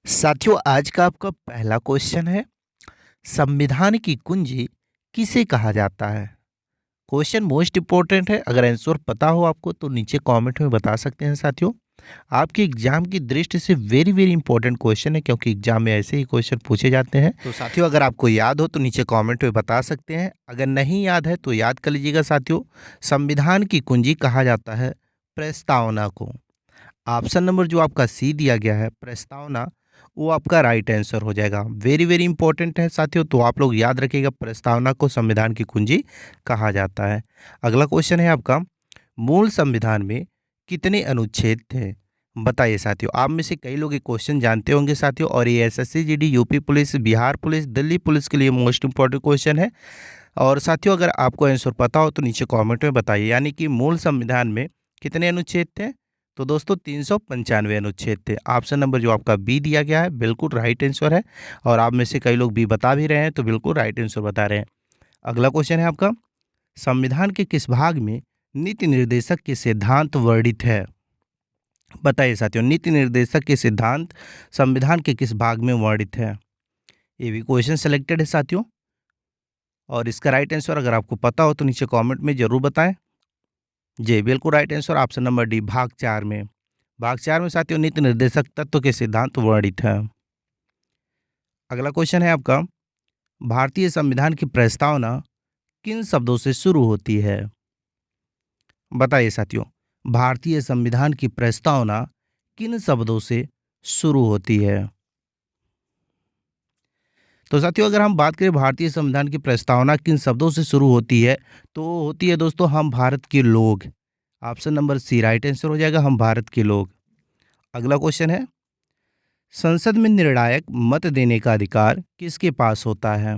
साथियों, आज का आपका पहला क्वेश्चन है, संविधान की कुंजी किसे कहा जाता है? क्वेश्चन मोस्ट इम्पोर्टेंट है। अगर आंसर पता हो आपको तो नीचे कमेंट में बता सकते हैं साथियों। आपके एग्जाम की दृष्टि से वेरी वेरी इंपॉर्टेंट क्वेश्चन है, क्योंकि एग्जाम में ऐसे ही क्वेश्चन पूछे जाते हैं। तो साथियों, अगर आपको याद हो तो नीचे कमेंट में बता सकते हैं। अगर नहीं याद है तो याद कर लीजिएगा साथियों। संविधान की कुंजी कहा जाता है प्रस्तावना को। ऑप्शन नंबर जो आपका सी दिया गया है प्रस्तावना, वो आपका राइट आंसर हो जाएगा। वेरी वेरी इंपॉर्टेंट है साथियों, तो आप लोग याद रखिएगा, प्रस्तावना को संविधान की कुंजी कहा जाता है। अगला क्वेश्चन है आपका, मूल संविधान में कितने अनुच्छेद थे? बताइए साथियों। आप में से कई लोग ये क्वेश्चन जानते होंगे साथियों, और ये SSC GD, UP police, Bihar police, Delhi police के लिए मोस्ट इंपॉर्टेंट क्वेश्चन है। और साथियों, अगर आपको आंसर पता हो तो नीचे कमेंट में बताइए, यानी कि मूल संविधान में कितने अनुच्छेद थे? तो दोस्तों 395 अनुच्छेद थे। ऑप्शन नंबर जो आपका बी दिया गया है बिल्कुल राइट आंसर है, और आप में से कई लोग बी बता भी रहे हैं, तो बिल्कुल राइट आंसर बता रहे हैं। अगला क्वेश्चन है आपका, संविधान के किस भाग में नीति निर्देशक के सिद्धांत वर्णित है? बताइए साथियों, नीति निर्देशक के सिद्धांत संविधान के किस भाग में वर्णित है? ये भी क्वेश्चन सिलेक्टेड है साथियों, और इसका राइट आंसर अगर आपको पता हो तो नीचे कमेंट में जरूर बताएं। जी बिल्कुल right answer option number D, भाग 4 में। भाग 4 में साथियों नीति निर्देशक तत्व के सिद्धांत वर्णित है। अगला क्वेश्चन है आपका, भारतीय संविधान की प्रस्तावना किन शब्दों से शुरू होती है? बताइए साथियों, भारतीय संविधान की प्रस्तावना किन शब्दों से शुरू होती है? तो साथियों, अगर हम बात करें भारतीय संविधान की प्रस्तावना किन शब्दों से शुरू होती है, तो होती है दोस्तों, हम भारत के लोग। Option number C right answer हो जाएगा, हम भारत के लोग। अगला क्वेश्चन है, संसद में निर्णायक मत देने का अधिकार किसके पास होता है?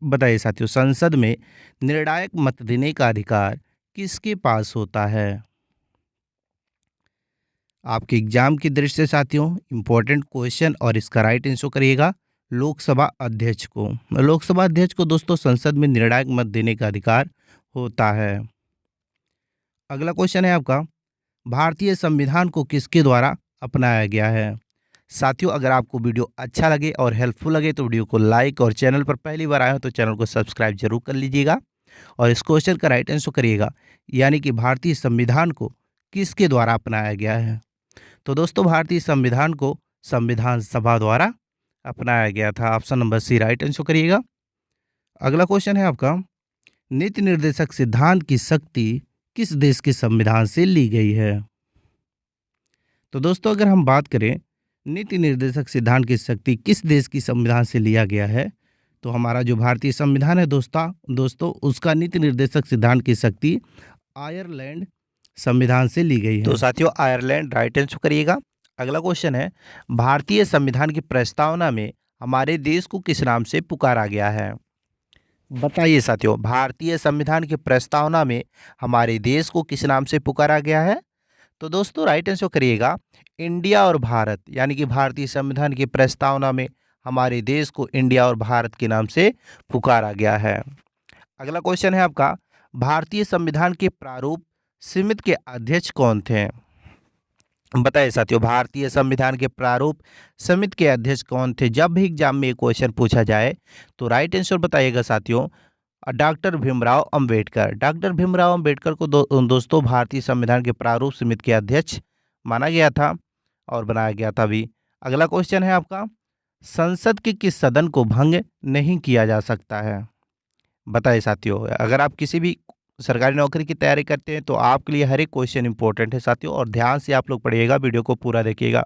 बताइए साथियों, संसद में निर्णायक मत देने का अधिकार किसके पास होता है? आपके एग्जाम की दृष्टि से साथियों इंपॉर्टेंट क्वेश्चन, और इसका राइट आंसर करिएगा लोकसभा अध्यक्ष को। लोकसभा अध्यक्ष को दोस्तों संसद में निर्णायक मत देने का अधिकार होता है। अगला क्वेश्चन है आपका, भारतीय संविधान को किसके द्वारा अपनाया गया है? साथियों, अगर आपको वीडियो अच्छा लगे और हेल्पफुल लगे तो वीडियो को लाइक, और चैनल पर पहली बार आए हो तो चैनल को सब्सक्राइब जरूर कर लीजिएगा, और इस क्वेश्चन का राइट आंसर करिएगा, यानी कि भारतीय संविधान को किसके द्वारा अपनाया गया है? तो दोस्तों भारतीय संविधान को संविधान सभा द्वारा अपनाया गया था। Option number C right answer करिएगा। अगला क्वेश्चन है आपका, नीति निर्देशक सिद्धांत की शक्ति किस देश के संविधान से ली गई है? तो दोस्तों अगर हम बात करें नीति निर्देशक सिद्धांत की शक्ति किस देश की संविधान से लिया गया है, तो हमारा जो भारतीय संविधान है दोस्तों उसका नीति निर्देशक सिद्धांत की शक्ति आयरलैंड संविधान से ली गई है। तो साथियों आयरलैंड राइट आंसर करिएगा। अगला क्वेश्चन है, भारतीय संविधान की प्रस्तावना में हमारे देश को किस नाम से पुकारा गया है? बताइए साथियों, भारतीय संविधान की प्रस्तावना में हमारे देश को किस नाम से पुकारा गया है? तो दोस्तों राइट आंसर करिएगा इंडिया और भारत, यानी कि भारतीय संविधान की प्रस्तावना में हमारे देश को इंडिया और भारत के नाम से पुकारा गया है। अगला क्वेश्चन है आपका, भारतीय संविधान के प्रारूप समिति के अध्यक्ष कौन थे? बताइए साथियों, भारतीय संविधान के प्रारूप समिति के अध्यक्ष कौन थे? जब भी एग्जाम में ये क्वेश्चन पूछा जाए तो राइट आंसर बताइएगा साथियों, डॉक्टर भीमराव अंबेडकर। डॉक्टर भीमराव अंबेडकर को दोस्तों भारतीय संविधान के प्रारूप समिति के अध्यक्ष माना गया था और बनाया गया था भी। अगला क्वेश्चन है आपका, संसद के किस सदन को भंग नहीं किया जा सकता है? बताइए साथियों, अगर आप किसी भी सरकारी नौकरी की तैयारी करते हैं तो आपके लिए हर एक क्वेश्चन इंपॉर्टेंट है साथियों, और ध्यान से आप लोग पढ़िएगा, वीडियो को पूरा देखिएगा।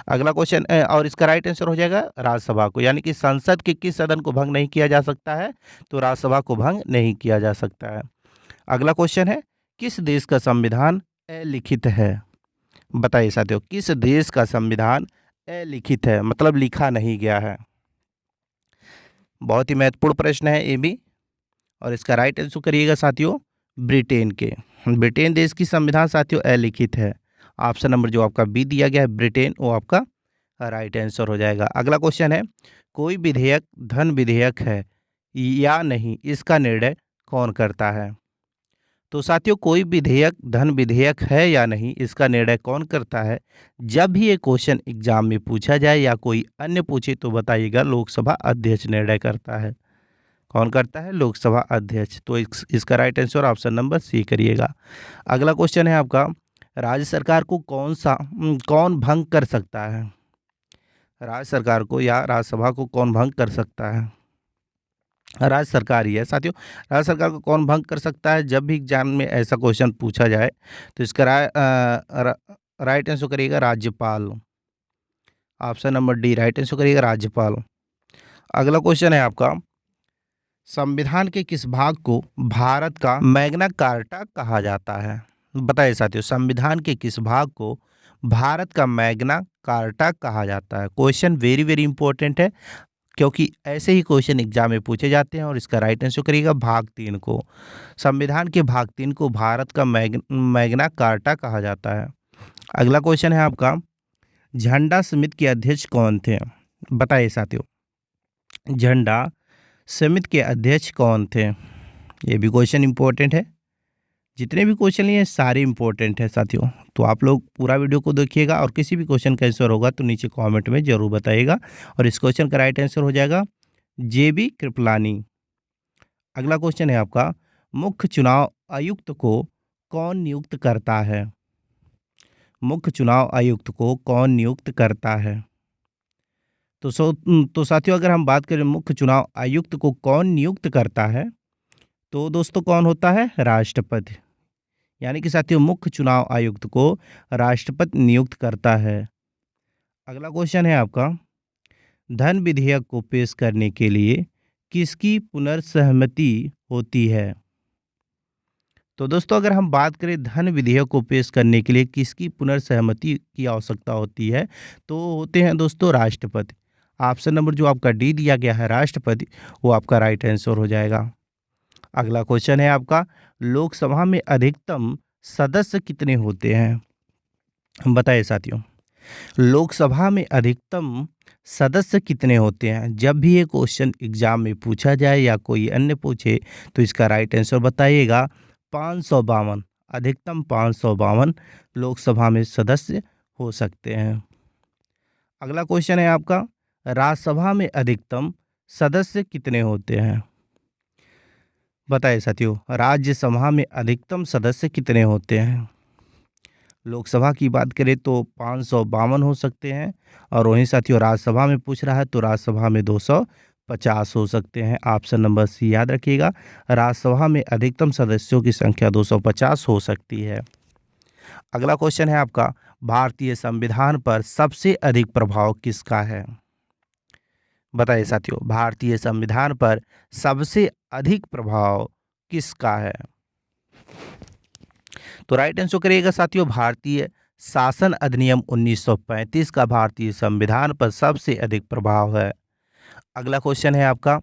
अगला क्वेश्चन और इसका राइट आंसर हो जाएगा राज्यसभा को, यानी कि संसद के किस सदन को भंग नहीं किया जा सकता है? तो राज्यसभा को भंग नहीं किया जा सकता है। अगला क्वेश्चन है, किस देश का संविधान अलिखित है? बताइए साथियों, किस देश का संविधान अलिखित है, मतलब लिखा नहीं गया है? बहुत ही महत्वपूर्ण प्रश्न है ये भी, और इसका राइट आंसर करिएगा साथियों ब्रिटेन के। ब्रिटेन देश की संविधान साथियों अलिखित है। ऑप्शन नंबर जो आपका बी दिया गया है ब्रिटेन, वो आपका राइट आंसर हो जाएगा। अगला क्वेश्चन है, कोई विधेयक धन विधेयक है या नहीं, इसका निर्णय कौन करता है? तो साथियों, कोई विधेयक धन विधेयक है या नहीं, इसका निर्णय कौन करता है? जब भी ये क्वेश्चन एग्जाम में पूछा जाए या कोई अन्य पूछे तो बताइएगा लोकसभा अध्यक्ष निर्णय करता है। कौन करता है? लोकसभा अध्यक्ष। तो इसका right answer option number C करिएगा। अगला क्वेश्चन है आपका, राज्य सरकार को कौन भंग कर सकता है? राज्य सरकार को या राज्यसभा को कौन भंग कर सकता है? राज्य सरकार ही है साथियों। राज्य सरकार को कौन भंग कर सकता है? जब भी एग्जाम में ऐसा क्वेश्चन पूछा जाए तो इसका राइट आंसर करिएगा राज्यपाल। Option number D right answer करिएगा राज्यपाल। अगला क्वेश्चन है आपका, संविधान के किस भाग को भारत का मैग्ना कार्टा कहा जाता है? बताइए साथियों, संविधान के किस भाग को भारत का मैग्ना कार्टा कहा जाता है? क्वेश्चन वेरी वेरी इंपॉर्टेंट है, क्योंकि ऐसे ही क्वेश्चन एग्जाम में पूछे जाते हैं। और इसका राइट आंसर करिएगा भाग 3 को। संविधान के भाग 3 को भारत का मैग्ना कार्टा कहा जाता है। अगला क्वेश्चन है आपका, झंडा समिति के अध्यक्ष कौन थे? बताइए साथियों, झंडा समिति के अध्यक्ष कौन थे? ये भी क्वेश्चन इंपॉर्टेंट है। जितने भी क्वेश्चन लिए सारे इंपॉर्टेंट है साथियों। तो आप लोग पूरा वीडियो को देखिएगा और किसी भी क्वेश्चन का आंसर होगा तो नीचे कमेंट में जरूर बताइएगा। और इस क्वेश्चन का राइट आंसर हो जाएगा जेबी कृपलानी। अगला क्वेश्चन है आपका, मुख्य चुनाव आयुक्त को कौन नियुक्त करता है? मुख्य चुनाव आयुक्त को कौन नियुक्त करता है? तो साथियों, अगर हम बात करें मुख्य चुनाव आयुक्त को कौन नियुक्त करता है, तो दोस्तों कौन होता है? राष्ट्रपति। यानी कि साथियों, मुख्य चुनाव आयुक्त को राष्ट्रपति नियुक्त करता है। अगला क्वेश्चन है आपका, धन विधेयक को पेश करने के लिए किसकी पुनर्सहमति होती है? तो दोस्तों, अगर हम बात करें धन विधेयक को पेश करने के लिए किसकी पुनर्सहमति की आवश्यकता होती है, तो होते हैं दोस्तों राष्ट्रपति। ऑप्शन नंबर जो आपका डी दिया गया है राष्ट्रपति, वो आपका राइट आंसर हो जाएगा। अगला क्वेश्चन है आपका, लोकसभा में अधिकतम सदस्य कितने होते हैं? बताइए साथियों, लोकसभा में अधिकतम सदस्य कितने होते हैं? जब भी ये क्वेश्चन एग्जाम में पूछा जाए या कोई अन्य पूछे तो इसका राइट आंसर बताइएगा 552। अधिकतम 552 लोकसभा में सदस्य हो सकते हैं। अगला क्वेश्चन है आपका, राज्यसभा में अधिकतम सदस्य कितने होते हैं? बताइए साथियों, राज्यसभा में अधिकतम सदस्य कितने होते हैं? लोकसभा की बात करें तो 552 हो सकते हैं, और वहीं साथियों राज्यसभा में पूछ रहा है तो राज्यसभा में 250 हो सकते हैं। ऑप्शन नंबर सी याद रखिएगा, राज्यसभा में अधिकतम सदस्यों की संख्या 250 हो सकती है। अगला क्वेश्चन है आपका, भारतीय संविधान पर सबसे अधिक प्रभाव किसका है? बताइए साथियों, भारतीय संविधान पर सबसे अधिक प्रभाव किसका है? तो राइट आंसर करिएगा साथियों, भारतीय शासन अधिनियम 1935 का भारतीय संविधान पर सबसे अधिक प्रभाव है। अगला क्वेश्चन है आपका,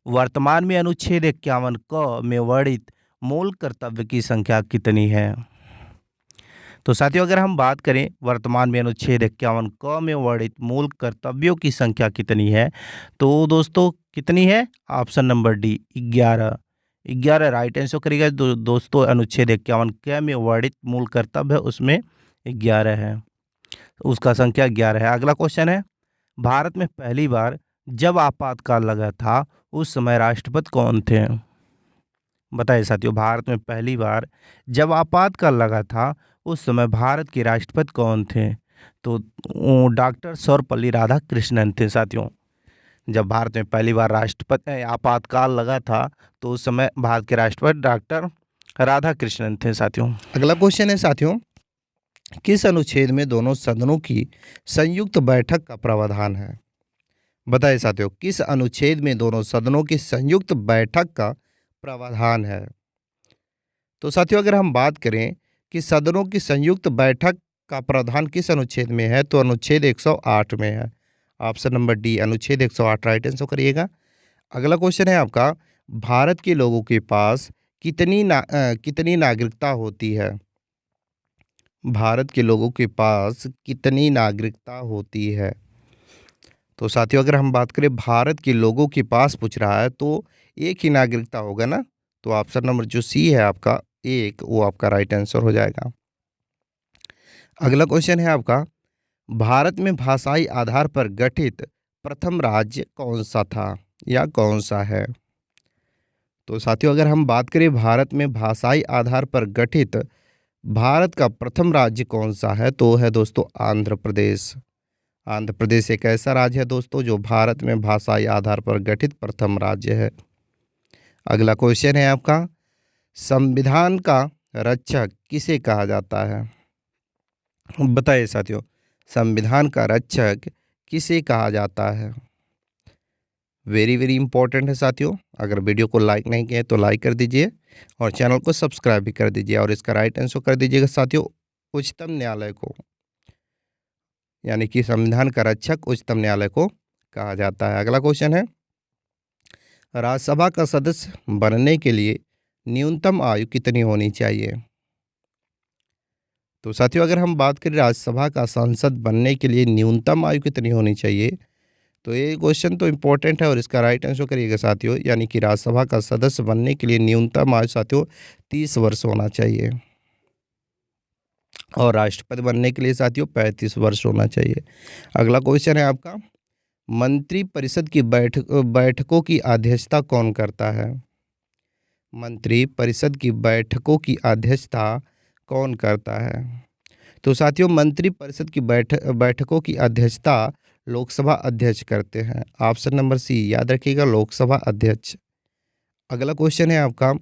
वर्तमान में अनुच्छेद 51 क में वर्णित मूल कर्तव्य की संख्या कितनी है? तो साथियों, अगर हम बात करें वर्तमान में अनुच्छेद 51 क में वर्णित मूल कर्तव्यों की संख्या कितनी है, तो दोस्तों कितनी है? Option number D 11। 11 right answer करिएगा। दोस्तों, अनुच्छेद 51 क में वर्णित मूल कर्तव्य उसमें 11 है, उसका संख्या 11 है। अगला क्वेश्चन है, भारत में पहली बार जब आपातकाल लगा था उस समय राष्ट्रपति कौन थे? बताइए साथियों, भारत में पहली बार जब आपातकाल लगा था उस समय भारत के राष्ट्रपति कौन थे? तो डॉक्टर सर्वपल्ली राधाकृष्णन थे साथियों। जब भारत में पहली बार राष्ट्रपति आपातकाल लगा था तो उस समय भारत के राष्ट्रपति डॉक्टर राधाकृष्णन थे साथियों। अगला क्वेश्चन है साथियों, किस अनुच्छेद में दोनों सदनों की संयुक्त बैठक का प्रावधान है? बताइए साथियों, किस अनुच्छेद में दोनों सदनों की संयुक्त बैठक का प्रावधान है? तो साथियों, अगर हम बात करें कि सदनों की संयुक्त बैठक का प्रावधान किस अनुच्छेद में है, तो अनुच्छेद 108 में है। ऑप्शन नंबर डी अनुच्छेद 108 राइट आंसर करिएगा। अगला क्वेश्चन है आपका, भारत के लोगों के पास कितनी नागरिकता होती है? भारत के लोगों के पास कितनी नागरिकता होती है? तो साथियों, अगर हम बात करें भारत के लोगों के पास पूछ रहा है तो एक ही नागरिकता होगा ना, तो ऑप्शन नंबर जो सी है आपका 1 वो आपका राइट आंसर हो जाएगा। अगला क्वेश्चन है आपका, भारत में भाषाई आधार पर गठित प्रथम राज्य कौन सा था या कौन सा है? तो साथियों अगर हम बात करें भारत में भाषाई आधार पर गठित भारत का प्रथम राज्य कौन सा है, तो है दोस्तों आंध्र प्रदेश। आंध्र प्रदेश एक ऐसा राज्य है दोस्तों जो भारत में भाषाई आधार पर गठित प्रथम राज्य है। अगला क्वेश्चन है आपका, संविधान का रक्षक किसे कहा जाता है? बताइए साथियों, संविधान का रक्षक किसे कहा जाता है? वेरी वेरी इंपॉर्टेंट है साथियों। अगर वीडियो को लाइक नहीं किए तो लाइक कर दीजिए और चैनल को सब्सक्राइब भी कर दीजिए और इसका राइट आंसर कर दीजिएगा साथियों उच्चतम न्यायालय को, यानी कि संविधान का रक्षक उच्चतम न्यायालय को कहा जाता है। अगला क्वेश्चन है, राज्यसभा का सदस्य बनने के लिए न्यूनतम आयु कितनी होनी चाहिए? तो साथियों अगर हम बात करें राज्यसभा का सांसद बनने के लिए न्यूनतम आयु कितनी होनी चाहिए, तो ये क्वेश्चन तो इम्पोर्टेंट है और इसका राइट आंसर करिएगा साथियों, यानी कि राज्यसभा का सदस्य बनने के लिए न्यूनतम आयु साथियों 30 वर्ष होना चाहिए और राष्ट्रपति बनने के लिए साथियों 35 वर्ष होना चाहिए। अगला क्वेश्चन है आपका, मंत्रिपरिषद की बैठकों की अध्यक्षता कौन करता है? मंत्रिपरिषद की बैठकों की अध्यक्षता कौन करता है? तो साथियों मंत्रिपरिषद की बैठकों की अध्यक्षता लोकसभा अध्यक्ष करते हैं। ऑप्शन नंबर सी याद रखिएगा, लोकसभा अध्यक्ष। अगला क्वेश्चन है आपका,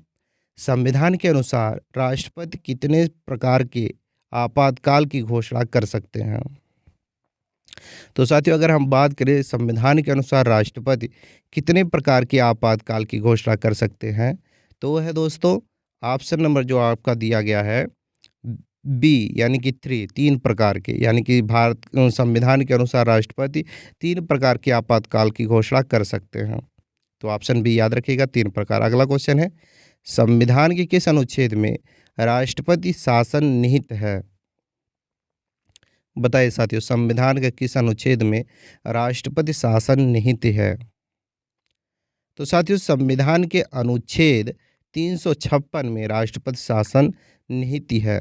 संविधान के अनुसार राष्ट्रपति कितने प्रकार के आपातकाल की घोषणा कर सकते हैं? तो साथियों अगर हम बात करें संविधान के अनुसार राष्ट्रपति कितने प्रकार के आपातकाल की घोषणा कर सकते हैं, तो है दोस्तों ऑप्शन नंबर जो आपका दिया गया है बी, यानी कि 3 प्रकार के, यानी कि भारत संविधान के अनुसार राष्ट्रपति 3 प्रकार के आपातकाल की घोषणा कर सकते हैं। तो ऑप्शन बी याद रखिएगा 3 प्रकार। अगला क्वेश्चन है, संविधान के किस अनुच्छेद में राष्ट्रपति शासन निहित है? बताइए साथियों, संविधान के किस अनुच्छेद में राष्ट्रपति शासन निहित है? तो साथियों संविधान के अनुच्छेद 356 में राष्ट्रपति शासन निहित है।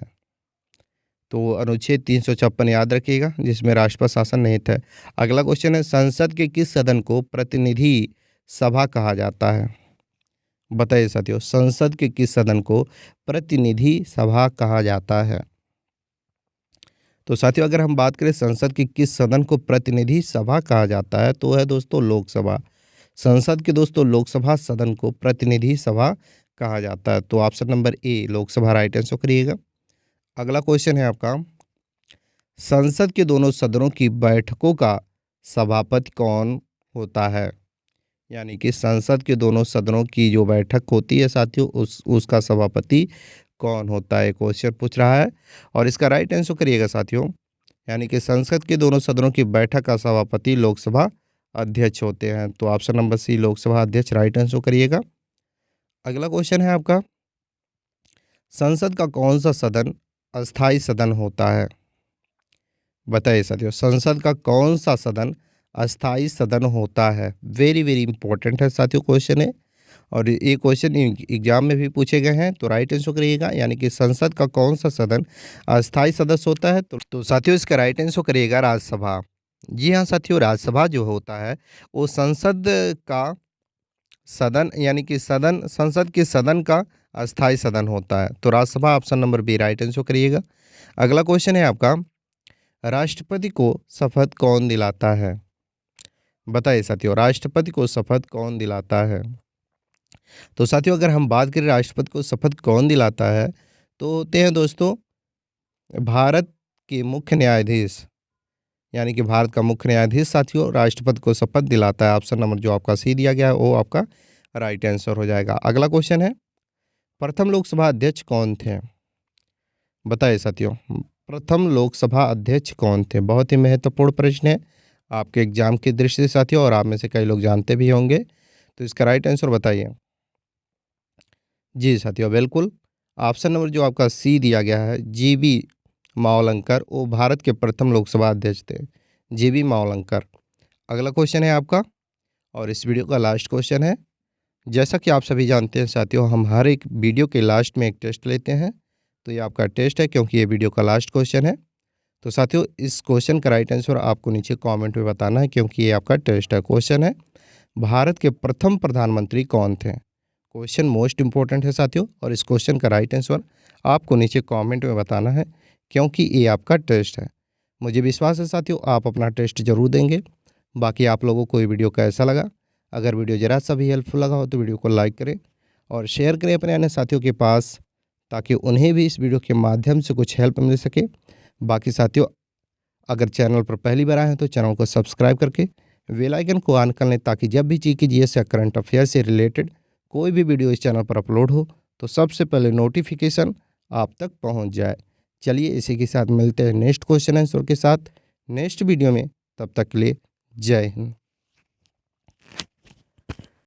तो अनुच्छेद 356 याद रखिएगा जिसमें राष्ट्रपति शासन निहित है। अगला क्वेश्चन है, संसद के किस सदन को प्रतिनिधि सभा कहा जाता है? बताइए साथियों, संसद के किस सदन को प्रतिनिधि सभा कहा जाता है? तो साथियों अगर हम बात करें संसद के किस सदन को प्रतिनिधि सभा कहा जाता है, तो है दोस्तों लोकसभा। संसद के दोस्तों लोकसभा सदन को प्रतिनिधि सभा कहा जाता है। तो option number A Lok Sabha right answer करिएगा। अगला क्वेश्चन है आपका, संसद के दोनों सदनों की बैठकों का सभापति कौन होता है? यानी कि संसद के दोनों सदनों की जो बैठक होती है साथियों उसका सभापति कौन होता है, क्वेश्चन पूछ रहा है और इसका राइट आंसर करिएगा साथियों, यानी कि संसद के दोनों सदनों की बैठक का सभापति लोकसभा अध्यक्ष होते हैं। तो ऑप्शन नंबर सी लोकसभा अध्यक्ष राइट आंसर करिएगा। अगला क्वेश्चन है आपका, संसद का कौन सा सदन अस्थाई सदन होता है? बताइए साथियों, संसद का कौन सा सदन अस्थाई सदन होता है? वेरी वेरी इंपॉर्टेंट है साथियों क्वेश्चन है और ये क्वेश्चन एग्जाम में भी पूछे गए हैं। तो राइट आंसर करिएगा, यानी कि संसद का कौन सा सदन अस्थाई सदस्य होता है? तो साथियों इसका राइट आंसर करिएगा राज्यसभा। जी हाँ साथियों, राज्यसभा जो होता है वो संसद का सदन, यानी कि सदन संसद के सदन का अस्थाई सदन होता है। तो Rajya Sabha option number B right answer करिएगा। अगला क्वेश्चन है आपका, राष्ट्रपति को शपथ कौन दिलाता है? बताइए साथियों, राष्ट्रपति को शपथ कौन दिलाता है? तो साथियों अगर हम बात करें राष्ट्रपति को शपथ कौन दिलाता है, तो होते हैं दोस्तों भारत के मुख्य न्यायाधीश, यानी कि भारत का मुख्य न्यायाधीश साथियों राष्ट्रपति को शपथ दिलाता है। ऑप्शन नंबर जो आपका सी दिया गया है वो आपका राइट आंसर हो जाएगा। अगला क्वेश्चन है, प्रथम लोकसभा अध्यक्ष कौन थे? बताइए साथियों, प्रथम लोकसभा अध्यक्ष कौन थे? बहुत ही महत्वपूर्ण प्रश्न है आपके एग्जाम की दृष्टि से साथियों और आप में से कई लोग जानते भी होंगे। तो इसका राइट आंसर बताइए। जी साथियों बिल्कुल, ऑप्शन नंबर जो आपका सी दिया गया है जीबी मावलंकर, वो भारत के प्रथम लोकसभा अध्यक्ष थे, जीबी मावलंकर। अगला क्वेश्चन है आपका और इस वीडियो का लास्ट क्वेश्चन है, जैसा कि आप सभी जानते हैं साथियों, हम हर एक वीडियो के लास्ट में एक टेस्ट लेते हैं। तो ये आपका टेस्ट है क्योंकि ये वीडियो का लास्ट क्वेश्चन है। तो साथियों, इस क्वेश्चन का राइट आंसर आपको नीचे कमेंट में बताना है क्योंकि ये आपका टेस्ट है। क्वेश्चन है, भारत के प्रथम प्रधानमंत्री कौन थे? क्वेश्चन मोस्ट इंपॉर्टेंट है साथियों, और इस क्वेश्चन का राइट आंसर आपको नीचे कमेंट में बताना है क्योंकि ये आपका टेस्ट है। मुझे विश्वास है साथियों, आप अपना टेस्ट जरूर देंगे। बाकी आप लोगों को ये वीडियो कैसा लगा? अगर वीडियो ज़रा सा भी हेल्पफुल लगा हो तो वीडियो को लाइक करें और शेयर करें अपने अन्य साथियों के पास, ताकि उन्हें भी इस वीडियो के माध्यम से कुछ हेल्प मिल सके। बाकी साथियों, अगर चैनल पर पहली बार आए हैं तो चैनल को सब्सक्राइब करके बेल आइकन को ऑन कर लें, ताकि जब भी जीके या करंट अफेयर से रिलेटेड कोई भी वीडियो इस चैनल पर अपलोड हो तो सबसे पहले नोटिफिकेशन आप तक पहुंच जाए। चलिए, इसी के साथ मिलते हैं नेक्स्ट क्वेश्चन आंसर के साथ नेक्स्ट वीडियो में। तब तक के लिए जय हिंद।